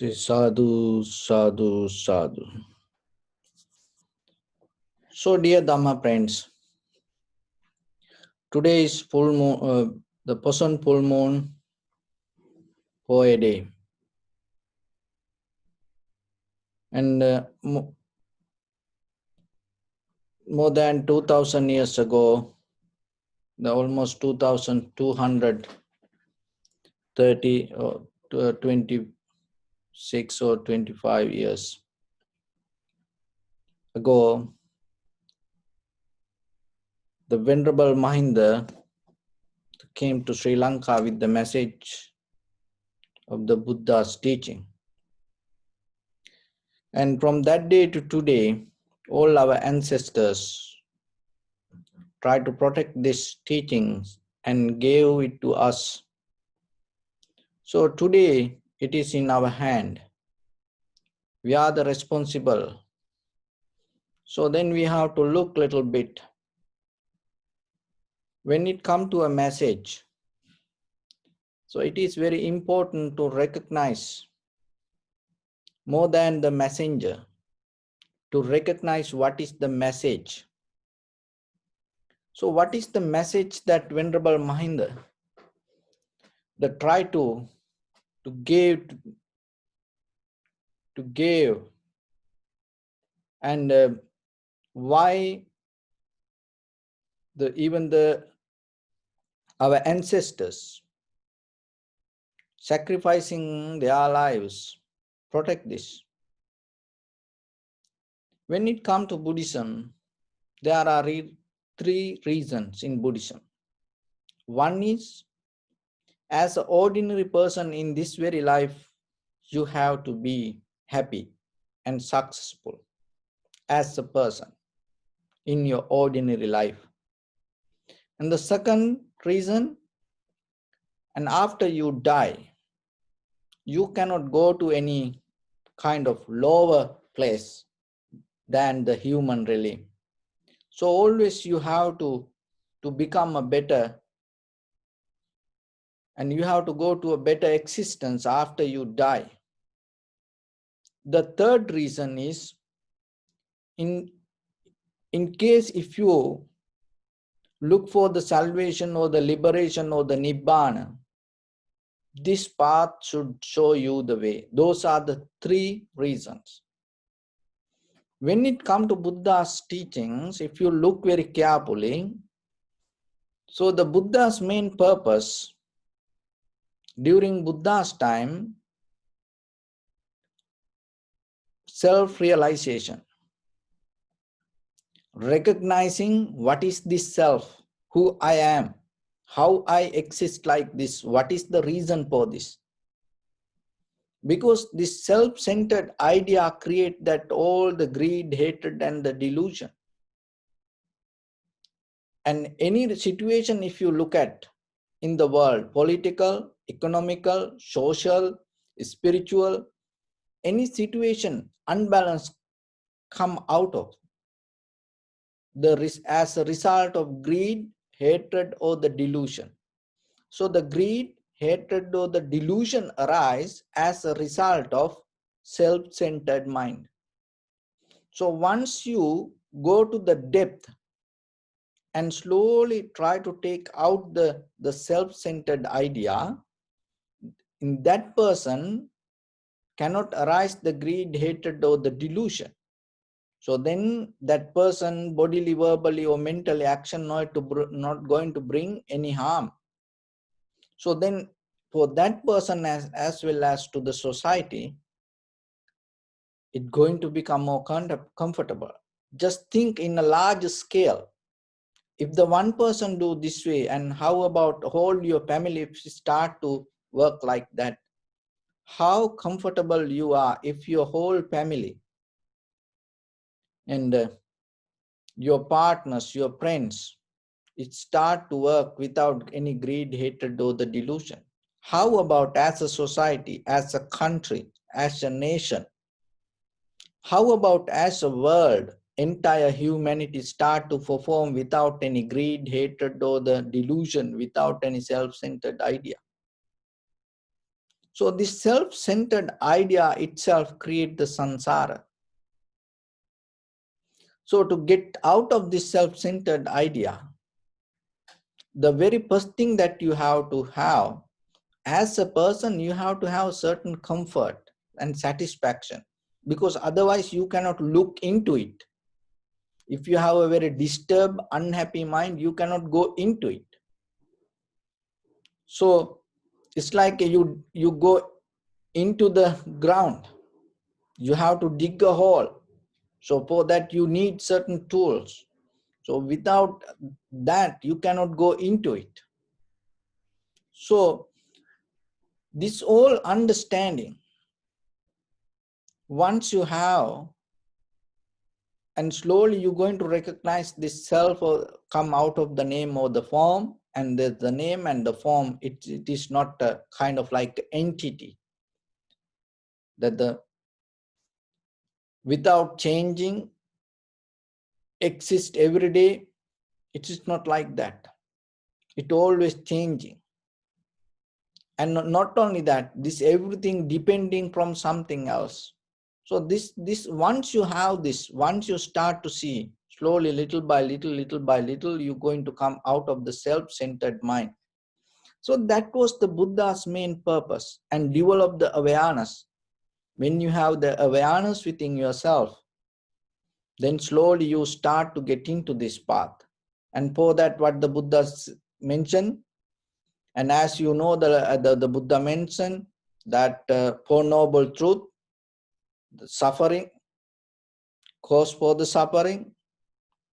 Say sadhu, sadhu, sadhu. So, dear Dharma friends, today is full moon, the person full moon for a day, and more than 2000 years ago, the almost 2230 or 26 or 25 years ago, the Venerable Mahinda came to Sri Lanka with the message of the Buddha's teaching. And from that day to today, all our ancestors tried to protect these teachings and gave it to us. So today, it is in our hand. We are the responsible. So then we have to look a little bit. When it comes to a message, so it is very important to recognize more than the messenger, to recognize what is the message. So what is the message that Venerable Mahinda that try to give and why even our ancestors sacrificing their lives protect this. When it comes to Buddhism, there are three reasons in Buddhism. One is, as an ordinary person in this very life, you have to be happy and successful as a person in your ordinary life. And the second reason, and after you die, you cannot go to any kind of lower place than the human realm. So always you have to become a better, and you have to go to a better existence after you die. The third reason is, in case if you look for the salvation or the liberation or the nibbana, this path should show you the way. Those are the three reasons. When it comes to Buddha's teachings, if you look very carefully, so the Buddha's main purpose during Buddha's time, self-realization, recognizing what is this self, who I am, how I exist like this, what is the reason for this. Because this self-centered idea creates that all the greed, hatred, and the delusion. And any situation, if you look at in the world, political, economical, social, spiritual, any situation, unbalanced come out of as a result of greed, hatred, or the delusion. So the greed, hatred, or the delusion arise as a result of self-centered mind. So once you go to the depth and slowly try to take out the self-centered idea, in that person cannot arise the greed, hatred, or the delusion. So then that person, bodily, verbally, or mentally action not going to bring any harm. So then for that person as well as to the society, it's going to become more comfortable. Just think in a large scale. If the one person do this way, and how about whole your family if you start to work like that? How comfortable you are if your whole family and your partners, your friends, it start to work without any greed, hatred, or the delusion. How about as a society, as a country, as a nation? How about as a world, entire humanity start to perform without any greed, hatred, or the delusion, without any self-centered idea? So this self-centered idea itself creates the samsara. So to get out of this self-centered idea, the very first thing that you have to have, as a person, you have to have certain comfort and satisfaction, because otherwise you cannot look into it. If you have a very disturbed, unhappy mind, you cannot go into it. So it's like you go into the ground. You have to dig a hole. So for that you need certain tools. So without that you cannot go into it. So this whole understanding, once you have, and slowly you're going to recognize this self or come out of the name or the form, and the name and the form, it is not a kind of like entity that the without changing exist every day. It is not like that. It always changing. And not only that, this everything depending from something else. So this once you have this, once you start to see slowly, little by little, you're going to come out of the self-centered mind. So that was the Buddha's main purpose, and develop the awareness. When you have the awareness within yourself, then slowly you start to get into this path. And for that, what the Buddha mentioned, and as you know, the Buddha mentioned that Four Noble Truth, the suffering, cause for the suffering,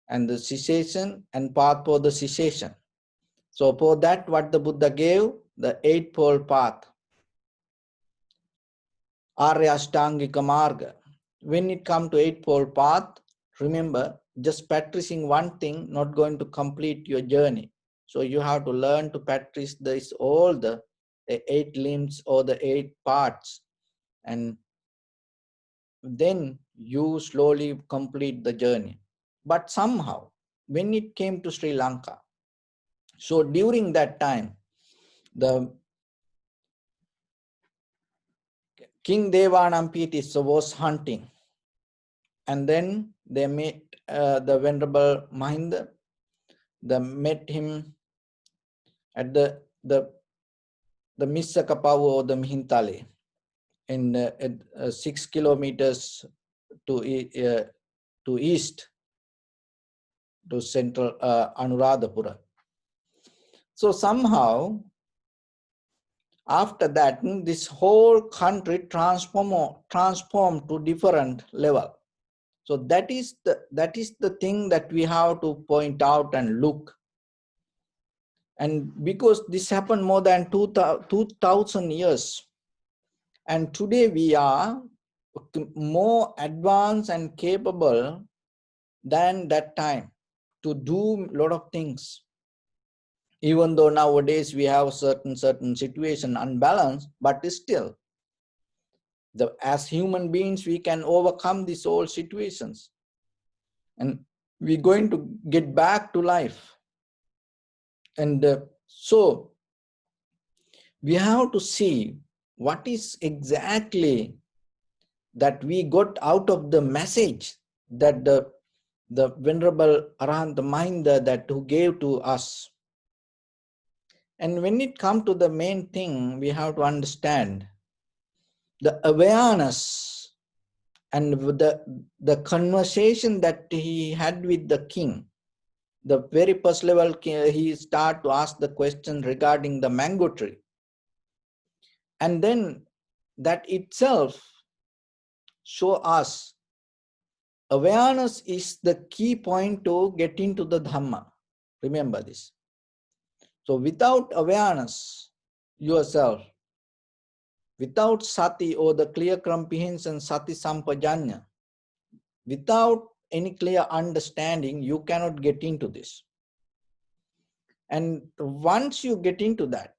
and the cessation, and path for the cessation. So for that, what the Buddha gave, the Eightfold Path, Arya Ashtangika Marga. When it comes to Eightfold Path, remember, just practicing one thing not going to complete your journey. So you have to learn to practice this all the 8 limbs or the 8 parts, and then you slowly complete the journey. But somehow, when it came to Sri Lanka, so during that time, the King Devanampitis was hunting, and then they met the Venerable Mahinda. They met him at the Missakapavu or the Mihintale in 6 kilometers to east to central Anuradhapura. So somehow after that, this whole country transformed to different level. So that is the thing that we have to point out and look. And because this happened more than 2,000 years, and today we are more advanced and capable than that time to do a lot of things. Even though nowadays we have certain situation unbalanced, but still, as human beings, we can overcome these all situations, and we're going to get back to life. And so we have to see what is exactly that we got out of the message that the Venerable Arahanta Mahinda that who gave to us. And when it comes to the main thing, we have to understand the awareness and the conversation that he had with the king. The very first level, he started to ask the question regarding the mango tree. And then that itself show us awareness is the key point to get into the Dharma. Remember this. So without awareness yourself, without sati or the clear comprehension, sati sampajanya, without any clear understanding, you cannot get into this. And once you get into that,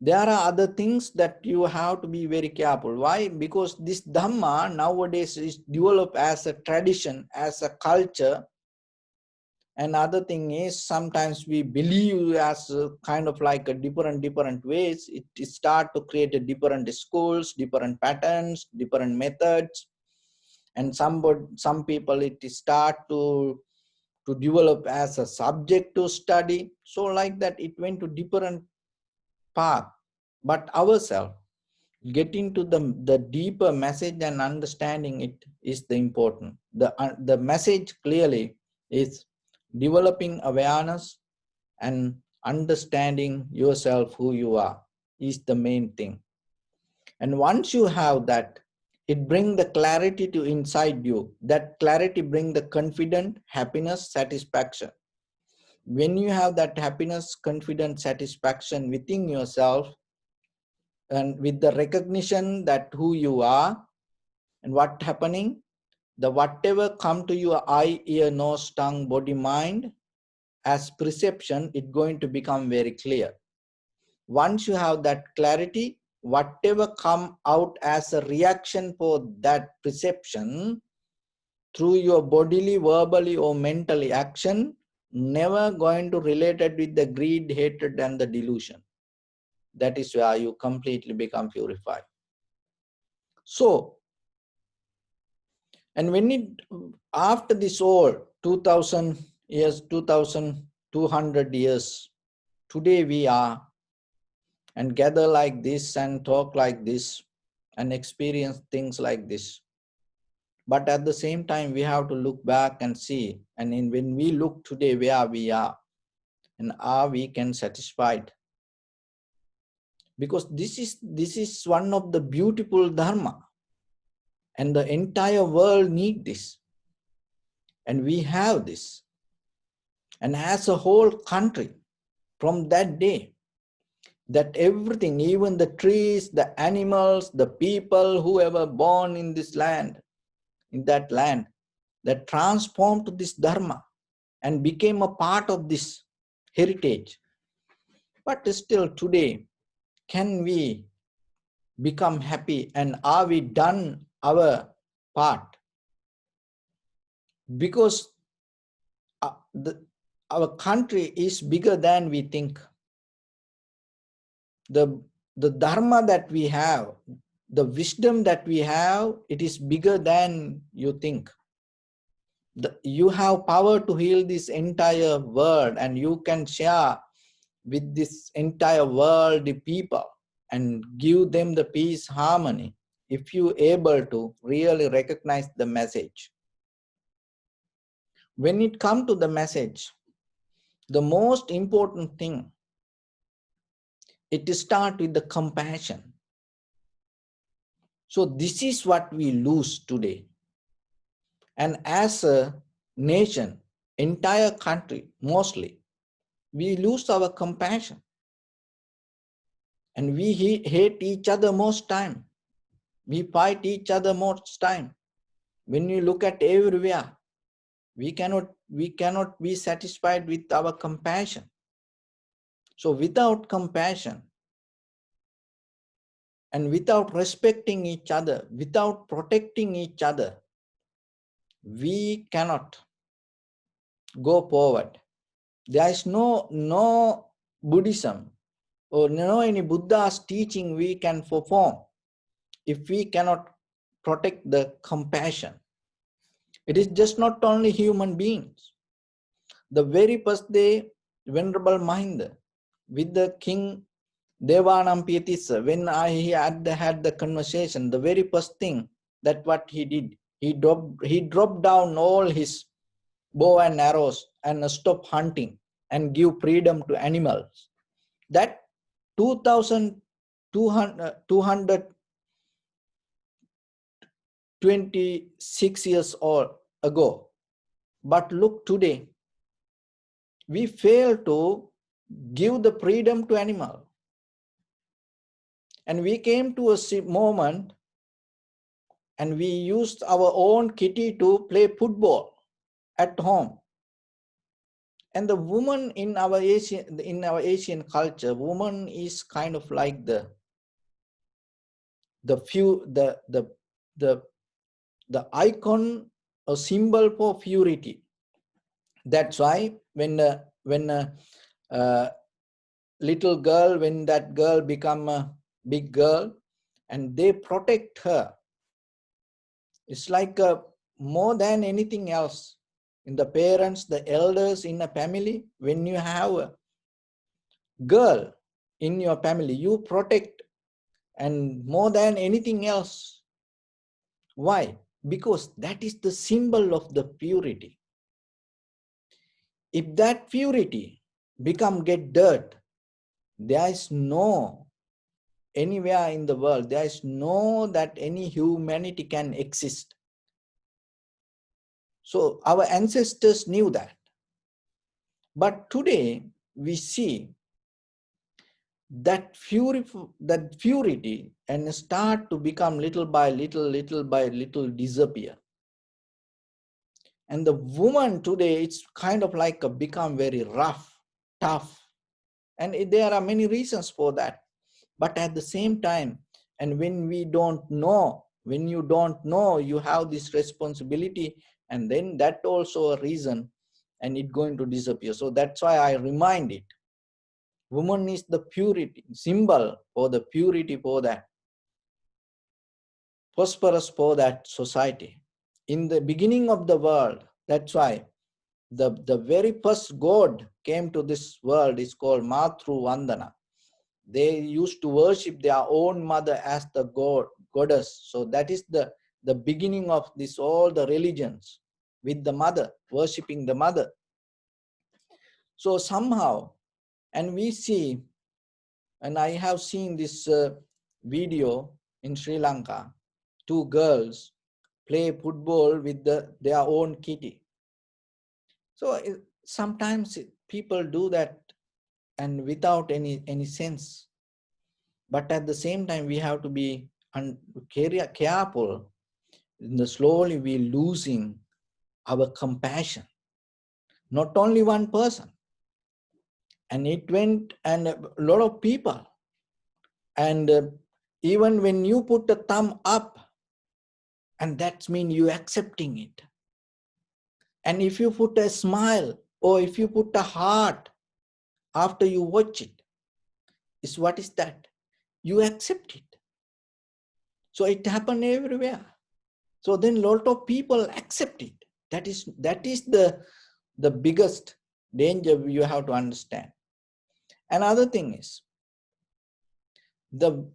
there are other things that you have to be very careful. Why? Because this Dhamma nowadays is developed as a tradition, as a culture, And other thing is, sometimes we believe as kind of like a different ways. It start to create a different schools, different patterns, different methods, and some people it start to develop as a subject to study. So like that, it went to different path. But ourselves getting to the deeper message and understanding it is the important. The message clearly is developing awareness and understanding yourself, who you are, is the main thing. And once you have that, it brings the clarity to inside you. That clarity brings the confidence, happiness, satisfaction. When you have that happiness, confidence, satisfaction within yourself, and with the recognition that who you are and what happening, the whatever come to your eye, ear, nose, tongue, body, mind as perception, it's going to become very clear. Once you have that clarity, whatever come out as a reaction for that perception through your bodily, verbally or mentally action, never going to relate it with the greed, hatred and the delusion. That is where you completely become purified. So, and when it, after this all 2000 years, 2200 years, today we are and gather like this and talk like this and experience things like this. But at the same time, we have to look back and see, and when we look today where we are, and are we can satisfied? Because this is one of the beautiful dharma, and the entire world need this, and we have this. And as a whole country, from that day, that everything, even the trees, the animals, the people, whoever born in this land, in that land, that transformed to this dharma and became a part of this heritage. But still today, can we become happy, and are we done our part? Because our country is bigger than we think. The dharma that we have, the wisdom that we have, it is bigger than you think. You have power to heal this entire world, and you can share with this entire world the people and give them the peace, harmony, if you able to really recognize the message. When it comes to the message, the most important thing, it start with the compassion. So this is what we lose today. And as a nation, entire country, mostly, we lose our compassion. And we hate each other most time. We fight each other most time. When you look at everywhere, we cannot be satisfied with our compassion. So without compassion, and without respecting each other, without protecting each other, we cannot go forward. There is no Buddhism or no any Buddha's teaching we can perform if we cannot protect the compassion. It is just not only human beings. The very first day, Venerable Mahinda with the King Devanampiyathissa, when he had the conversation, the very first thing that what he did, he dropped down all his bow and arrows and stopped hunting and give freedom to animals. That 2226 years ago. But look today, we fail to give the freedom to animal. And we came to a moment and we used our own kitty to play football at home. And the woman in our Asian culture, woman is kind of like the icon, a symbol for purity. That's why when uh, little girl, when that girl become a big girl and they protect her, it's like more than anything else. In the parents, the elders in a family, when you have a girl in your family, you protect, and more than anything else. Why? Because that is the symbol of the purity. If that purity get dirt, there is no anywhere in the world, there is no that any humanity can exist. So our ancestors knew that. But today we see that purity and start to become little by little disappear. And the woman today, it's kind of like become very rough, tough. And there are many reasons for that. But at the same time, and when we don't know, when you don't know, you have this responsibility, and then that also a reason, and it going to disappear. So that's why I remind it. Woman is the purity, symbol for the purity for that, prosperous for that society. In the beginning of the world, that's why the very first God came to this world is called Matru Vandana. They used to worship their own mother as the goddess. So that is the beginning of this all the religions, with the mother, worshipping the mother. So somehow, and we see, and I have seen this video in Sri Lanka, two girls play football with their own kitty. So sometimes people do that and without any sense. But at the same time, we have to be careful. Slowly we losing our compassion. Not only one person. And it went, and a lot of people. And even when you put a thumb up, and that means you accepting it. And if you put a smile, or if you put a heart after you watch it, what is that? You accept it. So it happened everywhere. So then a lot of people accept it. That is the biggest danger you have to understand. Another thing is the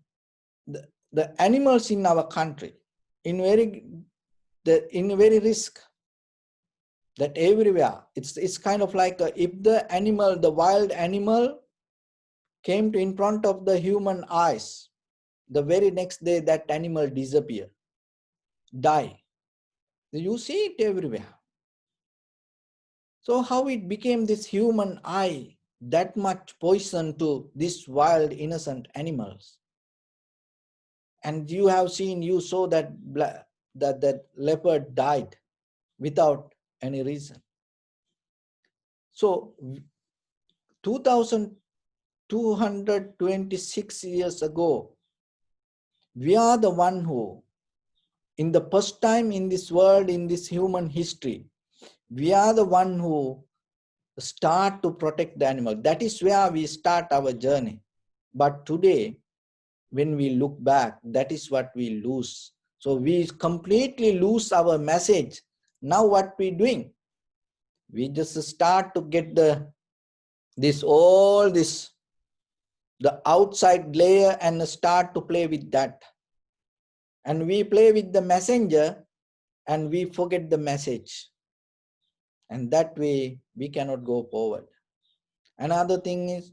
animals in our country in very risk, that everywhere it's kind of like if the wild animal came to in front of the human eyes, the very next day that animal disappear, die. You see it everywhere. So how it became this human eye that much poison to these wild innocent animals? And you saw that that leopard died without any reason. So 2226 years ago, we are the one who, in the first time in this world, in this human history, we are the one who start to protect the animal. That is where we start our journey. But today, when we look back, that is what we lose. So we completely lose our message. Now what we doing? We just start to get the outside layer and start to play with that. And we play with the messenger and we forget the message. And that way we cannot go forward. Another thing is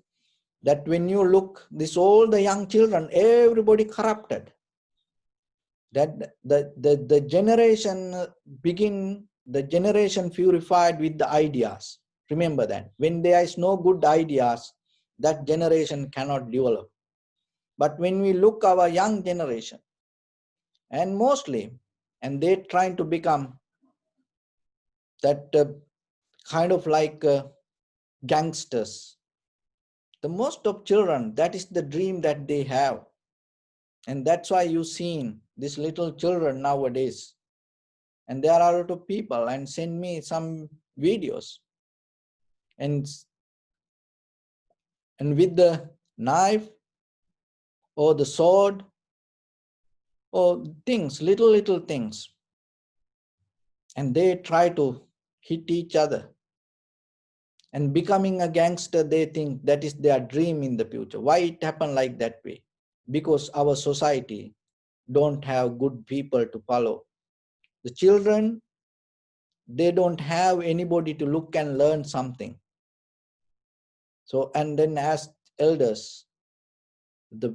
that when you look, all the young children, everybody corrupted. That the generation the generation purified with the ideas. Remember that. When there is no good ideas, that generation cannot develop. But when we look our young generation, and mostly, and they trying to become that kind of like gangsters. The most of children, that is the dream that they have. And that's why you seen these little children nowadays. And there are a lot of people and send me some videos. and with the knife or the sword or things, little things, and they try to hit each other. And becoming a gangster, they think that is their dream in the future. Why it happened like that way? Because our society don't have good people to follow. The children, they don't have anybody to look and learn something. So, and then as elders,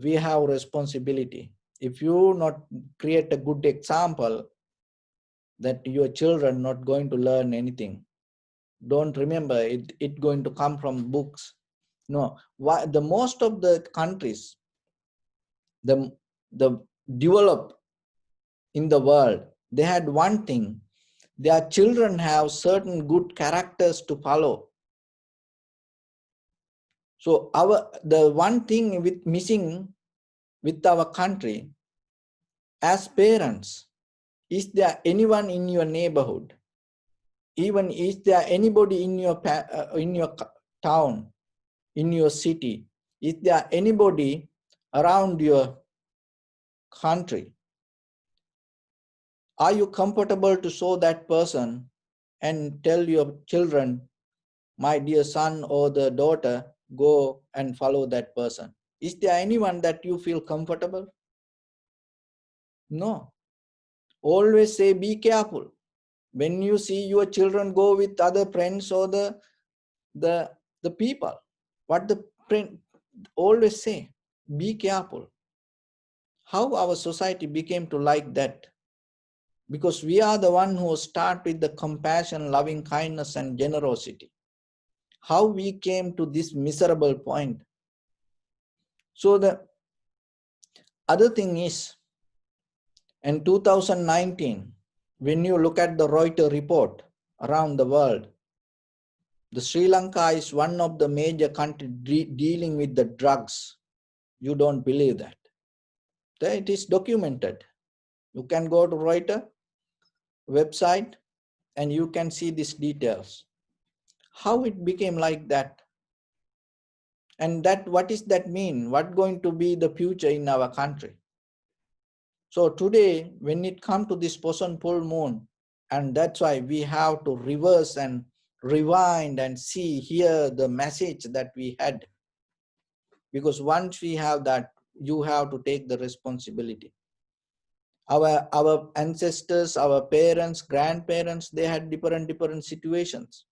we have responsibility. If you not create a good example, that your children not going to learn anything. Don't remember it going to come from books. No, why the most of the countries, the developed in the world, they had one thing: their children have certain good characters to follow. So the one thing with missing with our country, as parents, is there anyone in your neighborhood, even is there anybody in your town, in your city, is there anybody around your country? Are you comfortable to show that person and tell your children, my dear son or the daughter, go and follow that person? Is there anyone that you feel comfortable? No. Always say, be careful. When you see your children go with other friends or the people, what the friend always say, be careful. How our society became to like that? Because we are the one who start with the compassion, loving kindness and generosity. How we came to this miserable point? So the other thing is, in 2019, when you look at the Reuters report around the world, the Sri Lanka is one of the major countries dealing with the drugs. You don't believe that. It is documented. You can go to Reuters website and you can see these details. How it became like that? And that, what is that mean? What going to be the future in our country? So today, when it comes to this post full moon, and that's why we have to reverse and rewind and see here the message that we had. Because once we have that, you have to take the responsibility. Our ancestors, our parents, grandparents, they had different situations.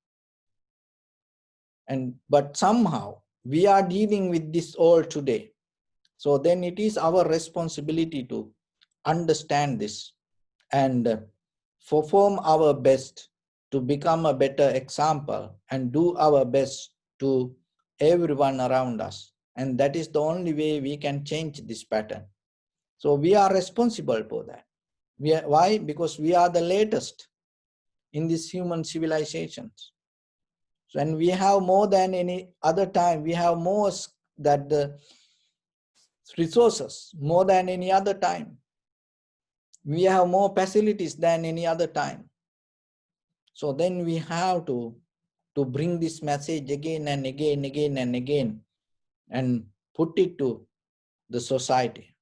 But somehow we are dealing with this all today. So then it is our responsibility to understand this and perform our best to become a better example and do our best to everyone around us. And that is the only way we can change this pattern. So we are responsible for that. Why? Because we are the latest in these human civilizations. So, and we have more than any other time, we have more that the resources more than any other time. We have more facilities than any other time. So then we have to bring this message again and again and put it to the society.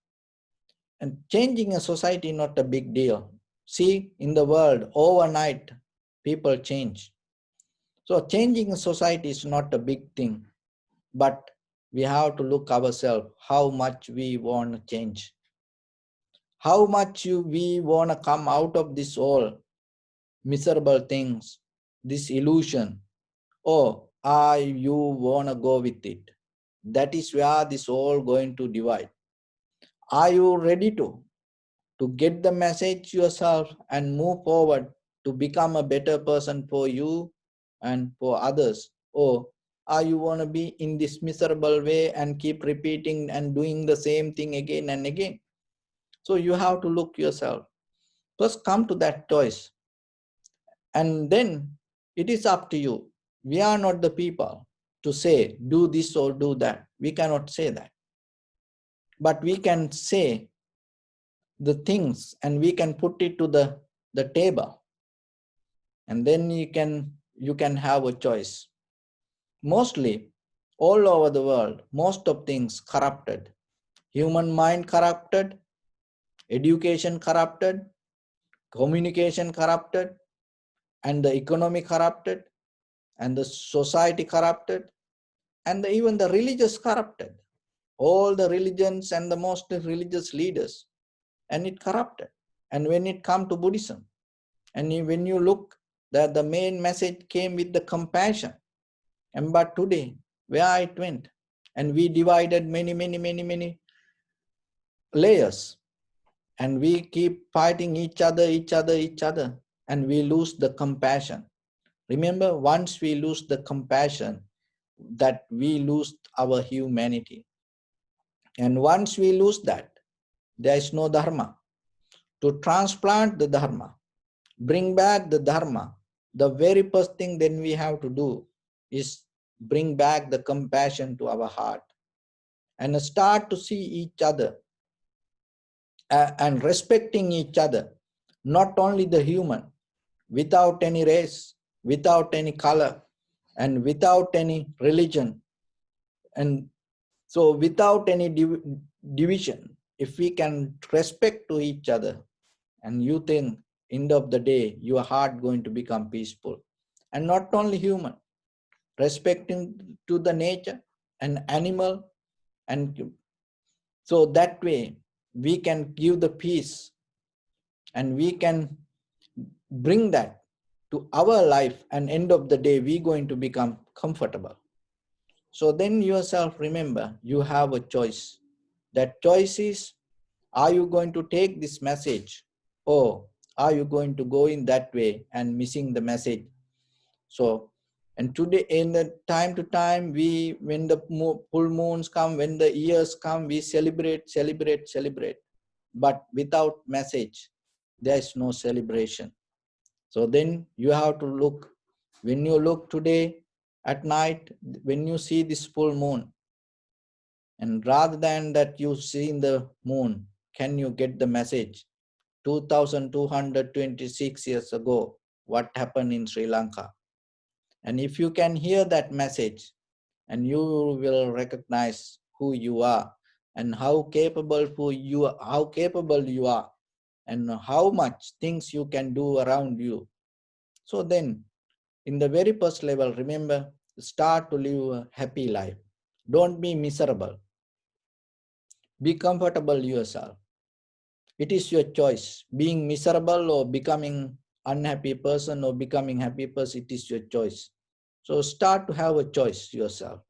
And changing a society is not a big deal. See, in the world, overnight, people change. So changing a society is not a big thing, but we have to look ourselves, how much we want to change. How much we want to come out of this all miserable things, this illusion, or you want to go with it. That is where this all going to divide. Are you ready to get the message yourself and move forward to become a better person for you and for others? Or are you want to be in this miserable way and keep repeating and doing the same thing again and again? So you have to look yourself. First come to that choice. And then it is up to you. We are not the people to say, do this or do that. We cannot say that. But we can say the things and we can put it to the table. And then you can have a choice. Mostly, all over the world, most of things corrupted. Human mind corrupted, education corrupted, communication corrupted, and the economy corrupted, and the society corrupted, and even the religious corrupted. All the religions and the most religious leaders, and it corrupted. And when it come to Buddhism, and when you look, that the main message came with the compassion. And but today, where it went, and we divided many layers, and we keep fighting each other, and we lose the compassion. Remember, once we lose the compassion, that we lose our humanity. And once we lose that, there is no Dharma. To transplant the Dharma, bring back the Dharma, the very first thing then we have to do is bring back the compassion to our heart and start to see each other and respecting each other, not only the human, without any race, without any color, and without any religion. And so without any division, if we can respect to each other, and you think end of the day your heart going to become peaceful. And not only human, respecting to the nature and animal, and so that way we can give the peace, and we can bring that to our life, and end of the day we going to become comfortable. So then yourself remember, you have a choice. That choice is, are you going to take this message, or are you going to go in that way and missing the message? So, and today, in the time to time, we, when the full moons come, when the years come, we celebrate. But without message, there is no celebration. So then you have to look. When you look today at night, when you see this full moon, and rather than that you see in the moon, can you get the message? 2226 years ago, what happened in Sri Lanka? And if you can hear that message, and you will recognize who you are, and how capable you are, and how much things you can do around you. So then, in the very first level, remember, start to live a happy life. Don't be miserable. Be comfortable yourself. It is your choice. Being miserable or becoming unhappy person or becoming happy person, it is your choice. So start to have a choice yourself.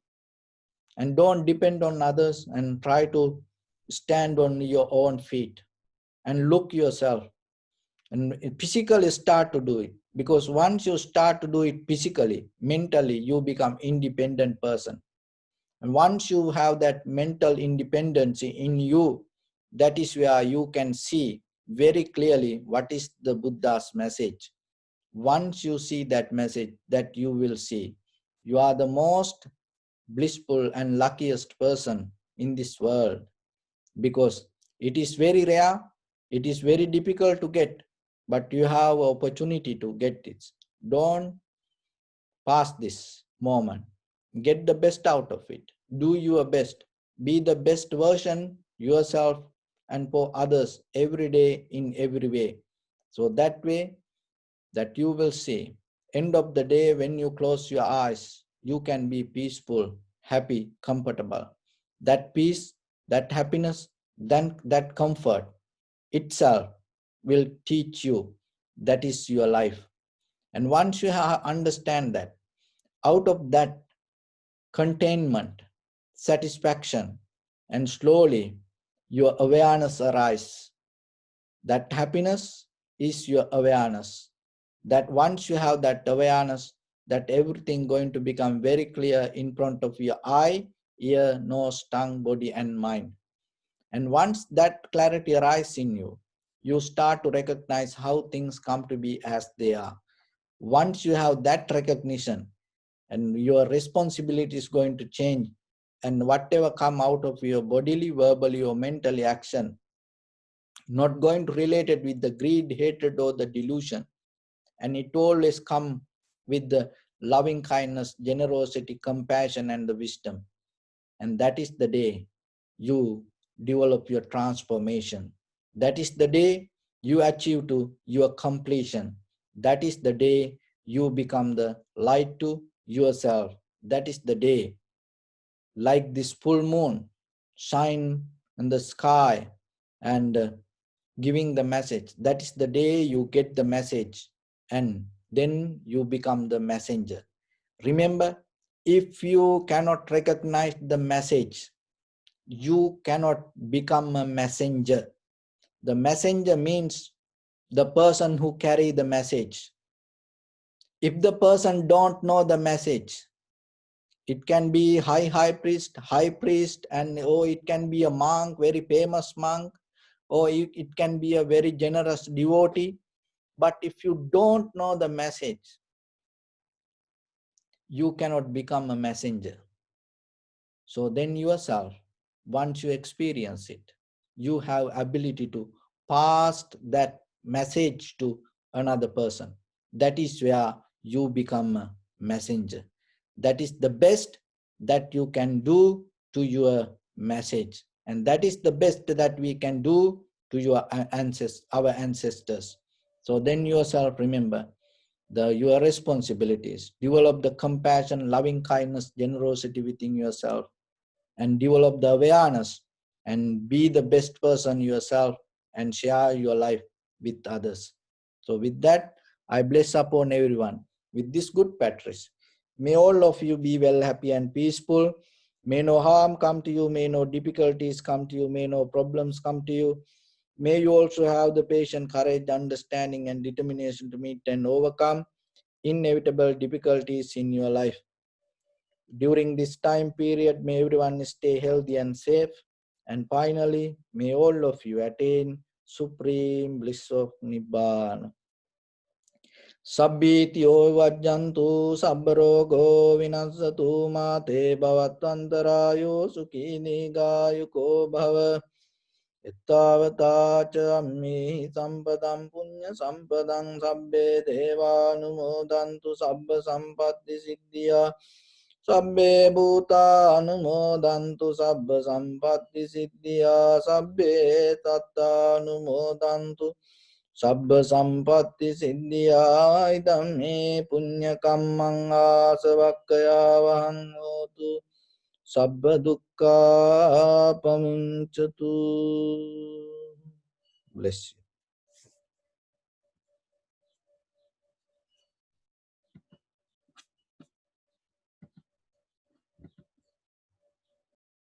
And don't depend on others, and try to stand on your own feet and look yourself. And physically start to do it. Because once you start to do it physically, mentally, you become independent person. And once you have that mental independence in you, that is where you can see very clearly what is the Buddha's message. Once you see that message, that you will see you are the most blissful and luckiest person in this world, because it is very rare, it is very difficult to get, but you have opportunity to get it. Don't pass this moment. Get the best out of it. Do your best. Be the best version yourself and for others every day in every way. So that way that you will see, end of the day when you close your eyes, you can be peaceful, happy, comfortable. That peace, that happiness, then that comfort itself will teach you that is your life. And once you understand that, out of that containment, satisfaction, and slowly your awareness arises. That happiness is your awareness. That once you have that awareness, that everything going to become very clear in front of your eye, ear, nose, tongue, body, and mind. And once that clarity arises in you, you start to recognize how things come to be as they are. Once you have that recognition, and your responsibility is going to change, and whatever come out of your bodily, verbally, or mentally action, not going to relate it with the greed, hatred, or the delusion, and it always come with the loving kindness, generosity, compassion, and the wisdom. And that is the day you develop your transformation. That is the day you achieve to your completion. That is the day you become the light to yourself. That is the day, like this full moon, shine in the sky and giving the message. That is the day you get the message and then you become the messenger. Remember, if you cannot recognize the message, you cannot become a messenger. The messenger means the person who carry the message. If the person don't know the message, it can be high priest, and it can be a monk, very famous monk, or it can be a very generous devotee. But if you don't know the message, you cannot become a messenger. So then yourself, once you experience it, you have ability to pass that message to another person. That is where you become a messenger. That is the best that you can do to your message. And that is the best that we can do to our ancestors. So then yourself remember your responsibilities. Develop the compassion, loving kindness, generosity within yourself, and develop the awareness and be the best person yourself and share your life with others. So with that, I bless upon everyone with this good practice. May all of you be well, happy and peaceful. May no harm come to you, may no difficulties come to you, may no problems come to you. May you also have the patience, courage, understanding and determination to meet and overcome inevitable difficulties in your life. During this time period, may everyone stay healthy and safe. And finally, may all of you attain supreme bliss of Nibbana. Sabbityo vajjantu sabbarogo vinasatu mate bhavatantarayo sukhini gayuko bhava. Ittavata ca ammi sampadam punya sampadam sabbe devanumodantu sabba sampatti siddhya. Sabbe bhuta anumodantu sabba sampatti siddhya. Sabbe tatta anumodantu sabba sampatti siddhya. Idam me punya kammang asavakkaya vahang hotu sabba dukkha pamuncatu. Bless you.